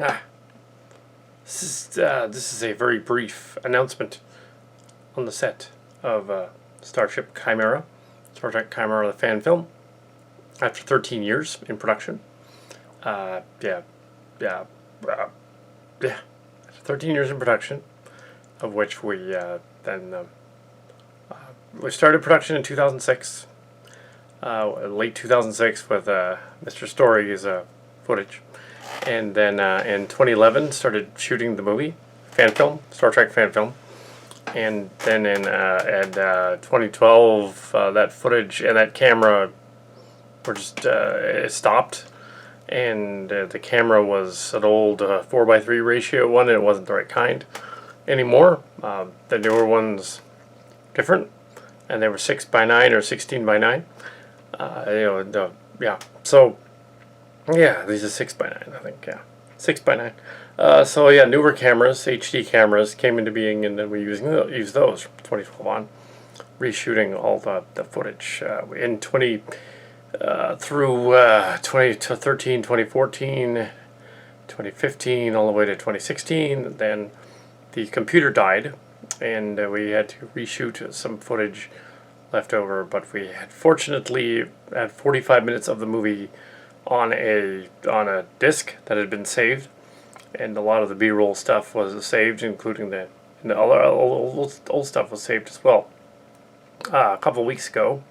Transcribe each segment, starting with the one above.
Ah, this is a very brief announcement on the set of Starship Chimera, Star Trek Chimera, the fan film. After 13 years in production, uh, yeah, yeah, uh, yeah. After 13 years in production, of which we started production in 2006, late 2006 with Mr. Story's footage, and then in 2011 started shooting the movie fan film, Star Trek fan film, and then in 2012 that footage and that camera were just it stopped, and the camera was an old 4:3 ratio one, and it wasn't the right kind anymore. The newer ones different, and they were 6:9 or 16:9. Yeah. So yeah, these are 6:9, I think. Yeah, 6:9. So yeah, newer cameras, HD cameras, came into being, and then we used those from 2012 on, reshooting all the footage in 20 through 2013, 2014, 2015, all the way to 2016. Then the computer died, and we had to reshoot some footage left over. But we had fortunately had 45 minutes of the movie on a disc that had been saved, and a lot of the B-roll stuff was saved, including the old stuff was saved as well. A couple of weeks ago,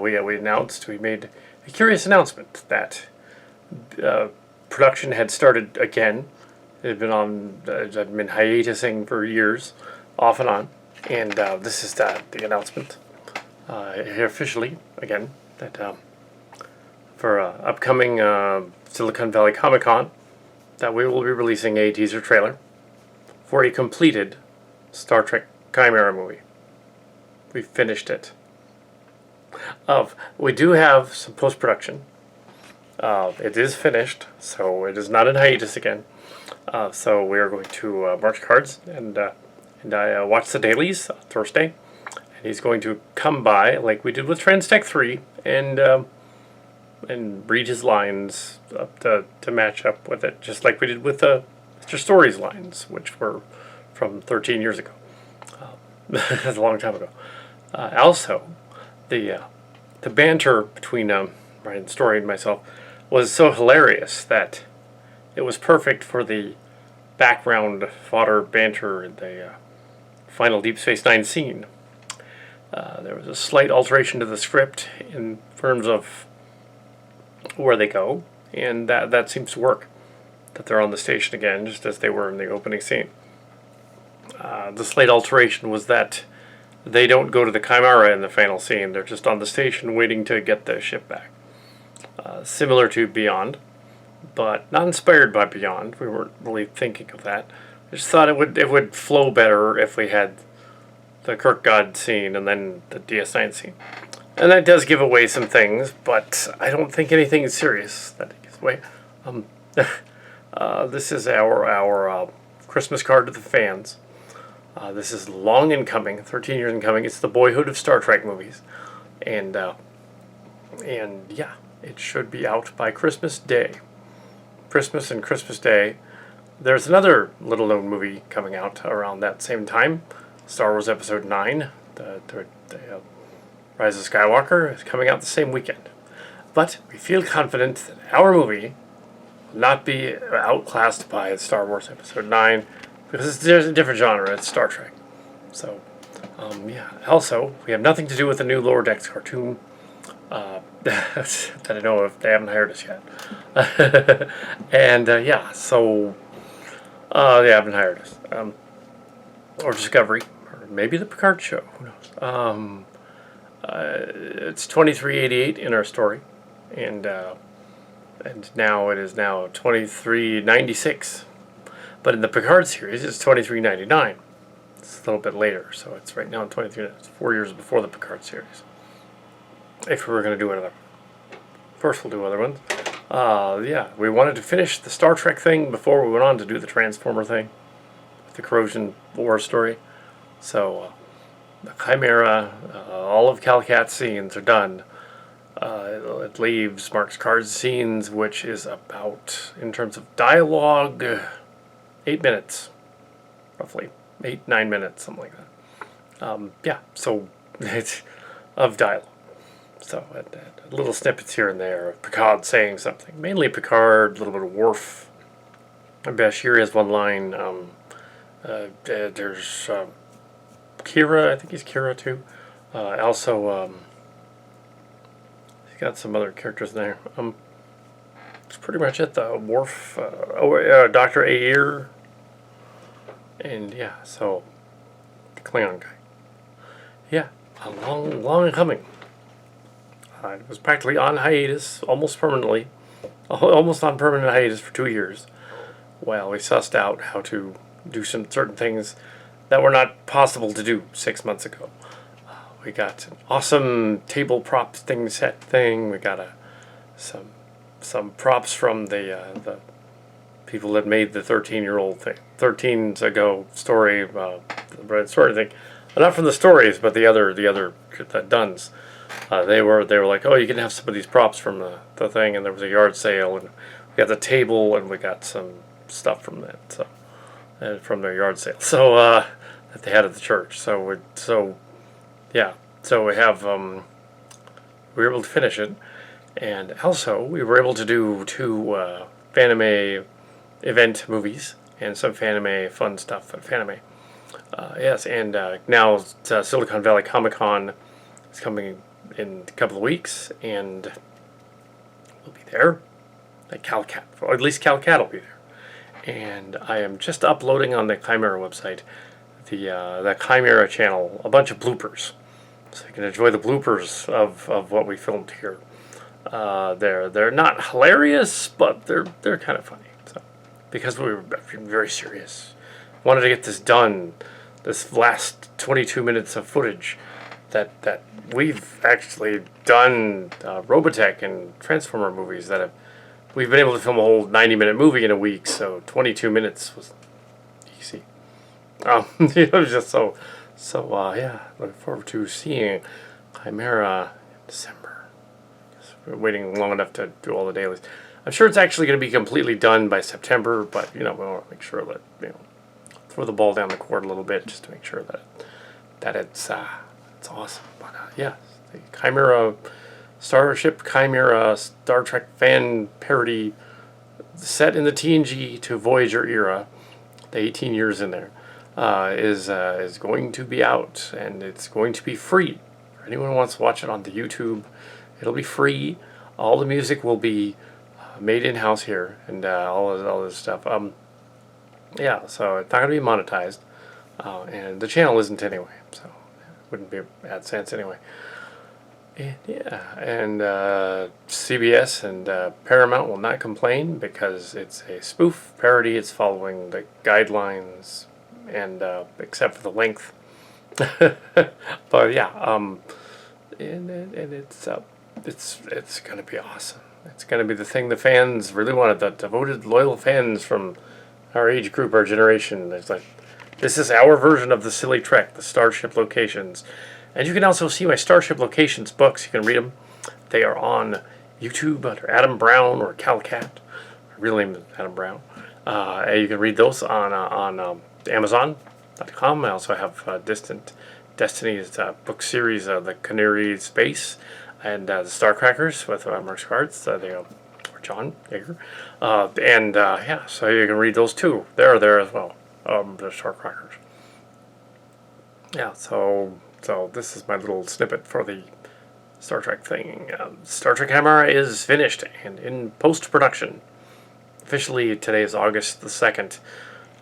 we announced, we made a curious announcement that production had started again. It had been hiatusing for years, off and on, and this is the announcement here officially again that for upcoming Silicon Valley Comic Con, that we will be releasing a teaser trailer for a completed Star Trek Chimera movie. We finished it. We do have some post production. It is finished, so it is not in hiatus again. So we are going to mark cards, and I watch the dailies on Thursday, and he's going to come by like we did with Transtech 3 and read his lines up to match up with it, just like we did with Mr. Story's lines, which were from 13 years ago. That's a long time ago. Also, the banter between Ryan Story and myself was so hilarious that it was perfect for the background fodder banter in the final Deep Space Nine scene. There was a slight alteration to the script in terms of where they go, and that seems to work. That they're on the station again, just as they were in the opening scene. The slight alteration was that they don't go to the Chimera in the final scene. They're just on the station waiting to get the ship back. Similar to Beyond, but not inspired by Beyond. We weren't really thinking of that. I just thought it would flow better if we had the Kirk God scene and then the DS9 scene. And that does give away some things, but I don't think anything is serious that it gives away. This is our Christmas card to the fans. This is long in coming, 13 years in coming. It's the boyhood of Star Trek movies, and yeah, it should be out by Christmas Day. Christmas and Christmas Day. There's another little-known movie coming out around that same time, Star Wars Episode 9, the Rise of Skywalker, is coming out the same weekend. But we feel confident that our movie will not be outclassed by Star Wars Episode 9, because there's a different genre. It's Star Trek. So, yeah. Also, we have nothing to do with the new Lower Decks cartoon. That I know of. They haven't hired us yet. And, yeah, so they haven't hired us. Or Discovery. Or maybe the Picard show. Who knows? It's 2388 in our story. And now it is now 2396. But in the Picard series, it's 2399. It's a little bit later, so it's right now in 23. It's 4 years before the Picard series. If we were going to do another, first we'll do other ones. Yeah, we wanted to finish the Star Trek thing before we went on to do the Transformer thing, the Corrosion War story. So the Chimera, all of Cal Cat's scenes are done. It leaves Mark's card scenes, which is about, in terms of dialogue, 8 minutes, roughly 8-9 minutes, something like that. Yeah, so it's of dialogue. So little snippets here and there of Picard saying something, mainly Picard, a little bit of Worf. Bashir has one line. There's Kira, I think he's Kira too. Also, he's got some other characters in there. That's pretty much it. The Worf, Dr. Ayer, and yeah, so the Klingon guy. Yeah, a long coming. It was practically on hiatus, almost permanently, almost on permanent hiatus for 2 years. While we sussed out how to do some certain things that were not possible to do 6 months ago. We got an awesome table props set thing. We got some props from the people that made the 13-year-old thing, 13s ago story, the bread story thing. Not from the stories, but the other Duns. They were like, oh, you can have some of these props from the thing, and there was a yard sale, and we got the table, and we got some stuff from that, so from their yard sale, so that they had at the church. So we have we were able to finish it, and also we were able to do 2 Fanime event movies and some Fanime fun stuff at Fanime. Yes, and now Silicon Valley Comic Con is coming in a couple of weeks, and we'll be there. At CalCat, or at least CalCat will be there. And I am just uploading on the Chimera website, the Chimera channel, a bunch of bloopers, so you can enjoy the bloopers of what we filmed here. They're not hilarious, but they're kind of funny. So because we were very serious, wanted to get this done. This last 22 minutes of footage that we've actually done Robotech and Transformer movies that we've been able to film a whole 90-minute movie in a week, so 22 minutes was easy. It was just so yeah, looking forward to seeing Chimera in December. We're waiting long enough to do all the dailies. I'm sure it's actually going to be completely done by September, but we want to make sure that throw the ball down the court a little bit just to make sure that it's awesome. But yeah, the Chimera, Starship Chimera, Star Trek fan parody set in the TNG to Voyager era, the 18 years in there, is going to be out, and it's going to be free. For anyone who wants to watch it on the YouTube, it'll be free. All the music will be made in-house here, and all this stuff. Yeah, so it's not going to be monetized, and the channel isn't anyway, so it wouldn't be AdSense anyway. And yeah, and CBS and Paramount will not complain because it's a spoof parody. It's following the guidelines, and except for the length. But yeah, and it's going to be awesome. It's going to be the thing the fans really wanted. The devoted, loyal fans from our age group, our generation. It's like, this is our version of the silly Trek, the Starship Locations. And you can also see my Starship Locations books. You can read them. They are on YouTube under Adam Brown or CalCat. My real name is Adam Brown. And you can read those on Amazon.com. I also have Distant Destiny's book series, The Canary Space, and the Starcrackers with Mark's cards. Or John Yeager. Yeah, so you can read those too. They're there as well. The Starcrackers. Yeah, so this is my little snippet for the Star Trek thing. Star Trek Chimera is finished and in post-production. Officially, today is August the 2nd.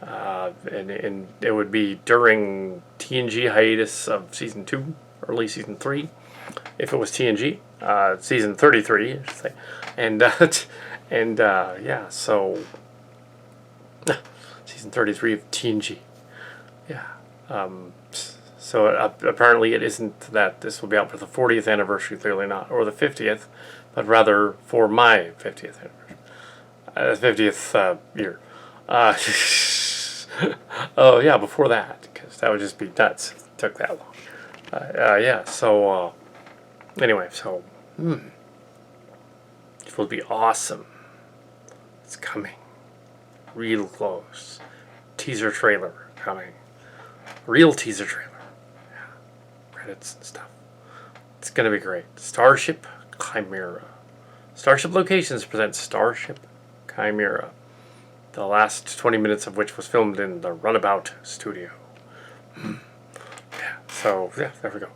And it would be during TNG hiatus of Season 2, early Season 3, if it was TNG. Season 33, I should say. And yeah, so Season 33 of TNG. Yeah. So apparently it isn't that this will be out for the 40th anniversary, clearly not, or the 50th, but rather for my 50th anniversary, 50th year. Oh yeah, before that, because that would just be nuts if it took that long. Yeah, so anyway, so It will be awesome. It's coming. Real close. Teaser trailer coming. Real teaser trailer. Yeah. Credits and stuff. It's going to be great. Starship Chimera. Starship Locations presents Starship Chimera. The last 20 minutes of which was filmed in the Runabout studio. Yeah, so, yeah, there we go.